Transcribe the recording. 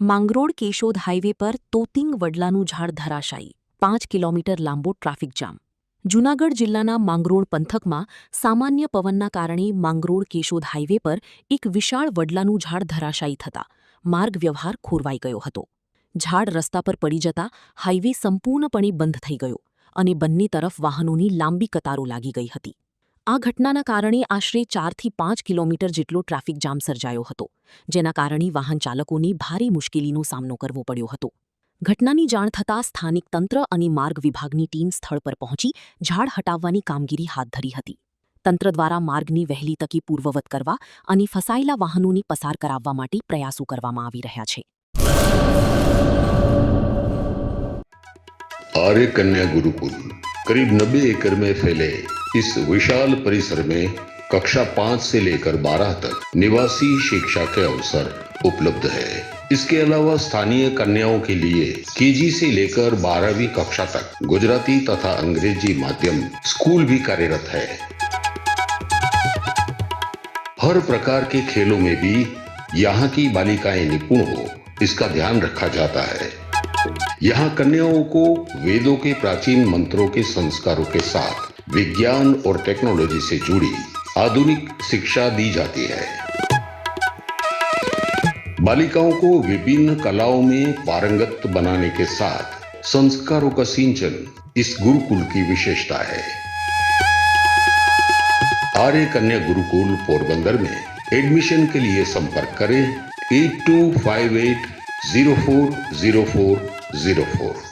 Mangrol Keshod highway પર તોતિંગ વડલાનું ઝાડ ધરાશાયી, 5 કિલોમીટર લાંબો ટ્રાફિક જામ. જૂનાગઢ જિલ્લાના માંગરોળ પંથકમાં સામાન્ય પવનના કારણે માંગરોળ કેશોદ હાઇવે પર એક વિશાળ વડલાનું ઝાડ ધરાશાયી થતાં માર્ગ વ્યવહાર ખોરવાઈ ગયો હતો. ઝાડ રસ્તા પર પડી જતાં હાઇવે સંપૂર્ણપણે બંધ થઈ ગયો અને બંને તરફ વાહનોની લાંબી કતારો લાગી ગઈ હતી. આ ઘટનાના કારણે આશરે 4 થી 5 કિલોમીટર જેટલો ટ્રાફિક જામ સર્જાયો હતો, જેના કારણે વાહન ચાલકોને ભારે મુશ્કેલીનો સામનો કરવો પડ્યો હતો. ઘટનાની જાણ થતાં સ્થાનિક તંત્ર અને માર્ગ વિભાગની ટીમ સ્થળ પર પહોંચી ઝાડ હટાવવાની કામગીરી હાથ ધરી હતી. તંત્ર દ્વારા માર્ગની વહેલી તકે પૂર્વવત કરવા અને ફસાયેલા વાહનોને પસાર કરાવવા માટે પ્રયાસો કરવામાં આવી રહ્યા છે. आर्य कन्या गुरुकुल करीब 90 एकड़ में फैले इस विशाल परिसर में कक्षा 5 से लेकर 12 तक निवासी शिक्षा के अवसर उपलब्ध है. इसके अलावा स्थानीय कन्याओं के लिए केजी से लेकर 12वीं कक्षा तक गुजराती तथा अंग्रेजी माध्यम स्कूल भी कार्यरत है. हर प्रकार के खेलों में भी यहाँ की बालिकाएं निपुण हो, इसका ध्यान रखा जाता है. यहाँ कन्याओं को वेदों के प्राचीन मंत्रों के संस्कारों के साथ विज्ञान और टेक्नोलॉजी से जुड़ी आधुनिक शिक्षा दी जाती है. बालिकाओं को विभिन्न कलाओं में पारंगत बनाने के साथ संस्कारों का सिंचन इस गुरुकुल की विशेषता है. आर्य कन्या गुरुकुल पोरबंदर में एडमिशन के लिए संपर्क करें 8258040404.